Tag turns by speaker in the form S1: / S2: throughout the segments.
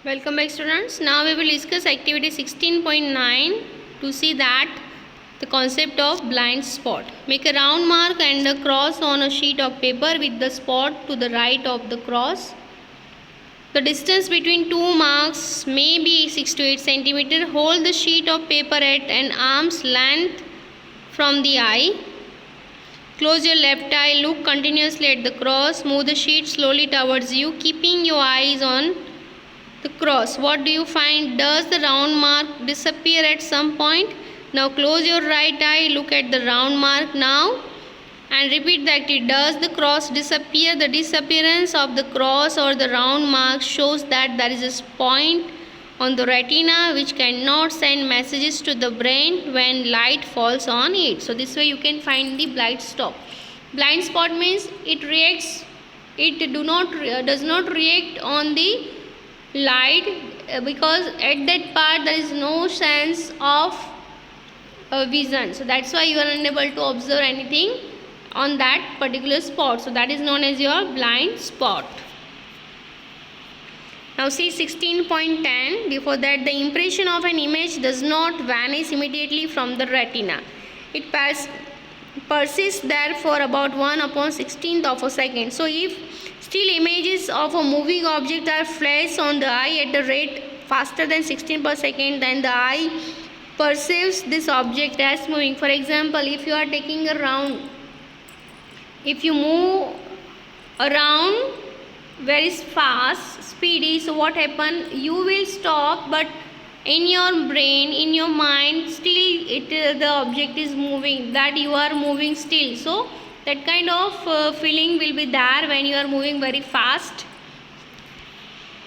S1: Welcome back students. Now we will discuss activity 16.9 to see that the concept of blind spot. Make a round mark and a cross on a sheet of paper with the spot to the right of the cross. The distance between two marks may be 6 to 8 centimeter. Hold the sheet of paper at an arm's length from the eye. Close your left eye, look continuously at the cross, move the sheet slowly towards you, keeping your eyes on the cross. What do you find? Does the round mark disappear at some point? Now close your right eye, look at the round mark now and repeat the activity. Does the cross disappear? The disappearance of the cross or the round mark shows that there is a point on the retina which cannot send messages to the brain when light falls on it. So this way you can find the blind spot. Blind spot means it does not react on the light because at that part there is no sense of vision. So that's why you are unable to observe anything on that particular spot. So that is known as your blind spot. Now see 16.10. Before that, the impression of an image does not vanish immediately from the retina. It persists there for about 1/16th of a second. So if still images of a moving object are flashed on the eye at a rate faster than 16 per second, then the eye perceives this object as moving. For example, if you are taking a round, if you move around very fast, speedy, so what happen? You will stop, but in your brain, in your mind, still the object is moving, that you are moving still. So that kind of feeling will be there when you are moving very fast.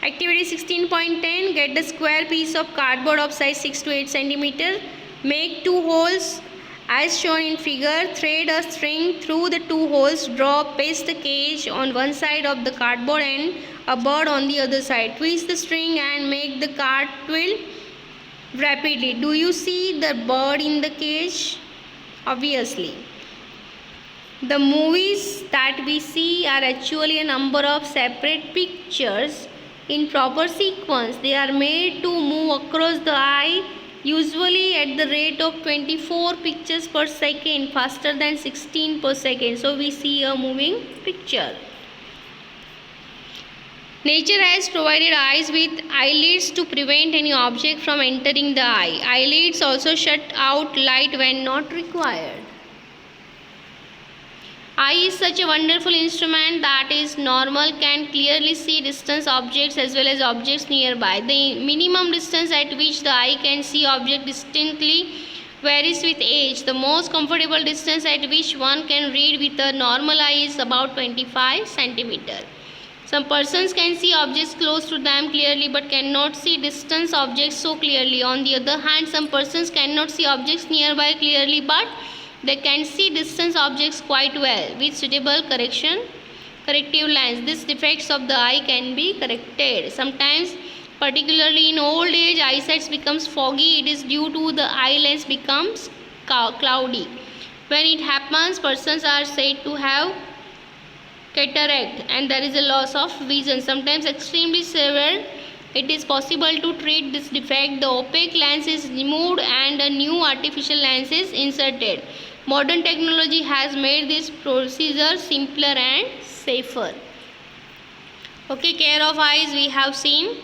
S1: Activity 16.10. Get the square piece of cardboard of size 6 to 8 centimeter. Make two holes as shown in figure. Thread a string through the two holes. Draw paste the cage on one side of the cardboard and a bird on the other side. Twist the string and make the cartwheel rapidly. Do you see the bird in the cage? Obviously. The movies that we see are actually a number of separate pictures in proper sequence. They are made to move across the eye, usually at the rate of 24 pictures per second, faster than 16 per second. So we see a moving picture. Nature has provided eyes with eyelids to prevent any object from entering the eye. Eyelids also shut out light when not required. Eye is such a wonderful instrument that is normal, can clearly see distant objects as well as objects nearby. The minimum distance at which the eye can see objects distinctly varies with age. The most comfortable distance at which one can read with a normal eye is about 25 centimeter. Some persons can see objects close to them clearly but cannot see distant objects so clearly. On the other hand, some persons cannot see objects nearby clearly but they can see distant objects quite well with suitable corrective lens. These defects of the eye can be corrected. Sometimes, particularly in old age, eyesight becomes foggy. It is due to the eye lens becomes cloudy. When it happens, persons are said to have cataract and there is a loss of vision. Sometimes extremely severe. It is possible to treat this defect. The opaque lens is removed and a new artificial lens is inserted. Modern technology has made this procedure simpler and safer. Okay, care of eyes we have seen.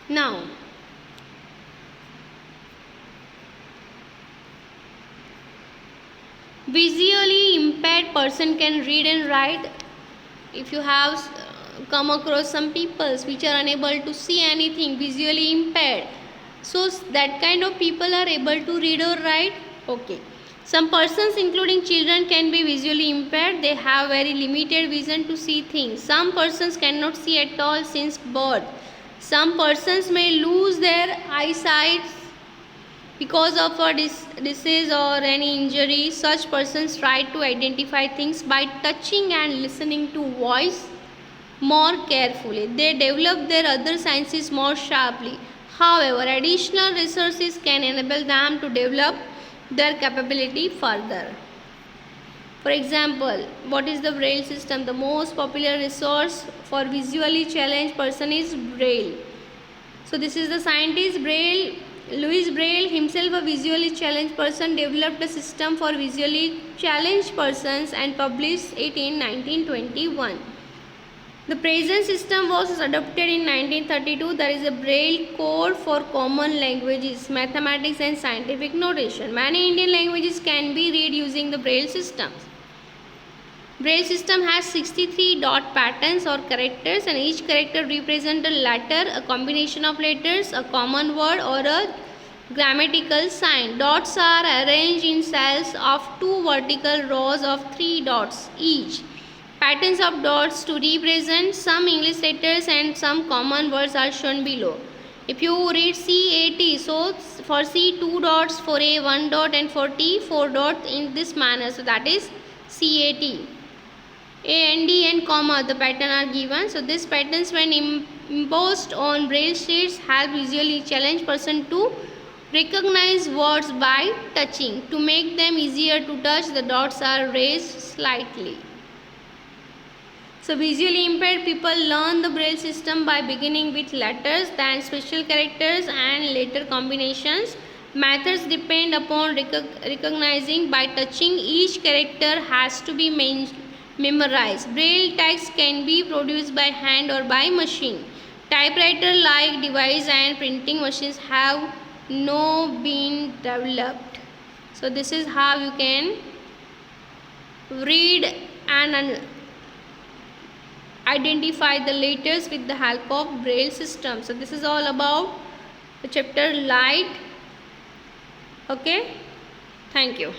S1: Now, visually impaired person can read and write. If you have come across some people which are unable to see anything, visually impaired, so that kind of people are able to read or write. Okay. Some persons including children can be visually impaired. They have very limited vision to see things. Some persons cannot see at all since birth. Some persons may lose their eyesight because of a disease or any injury. Such persons try to identify things by touching and listening to voice more carefully. They develop their other senses more sharply. However, additional resources can enable them to develop their capability further. For example, what is the Braille system? The most popular resource for visually challenged person is Braille. So this is the scientist Braille. Louis Braille, himself a visually challenged person, developed a system for visually challenged persons and published it in 1921. The present system was adopted in 1932. There is a Braille code for common languages, mathematics and scientific notation. Many Indian languages can be read using the Braille system. Braille system has 63 dot patterns or characters, and each character represents a letter, a combination of letters, a common word or a grammatical sign. Dots are arranged in cells of 2 vertical rows of 3 dots each. Patterns of dots to represent some English letters and some common words are shown below. If you read CAT, so for C 2 dots, for A 1 dot, and for T 4 dots in this manner. So that is CAT. AND and comma, the pattern are given. So these patterns when imposed on Braille sheets help visually challenged person to recognize words by touching. To make them easier to touch, the dots are raised slightly. So visually impaired people learn the Braille system by beginning with letters, then special characters and later combinations. Methods depend upon recognizing by touching. Each character has to be memorized. Braille text can be produced by hand or by machine. Typewriter-like device and printing machines have no been developed. So this is how you can read and identify the letters with the help of Braille system. So this is all about the chapter light. Okay, thank you.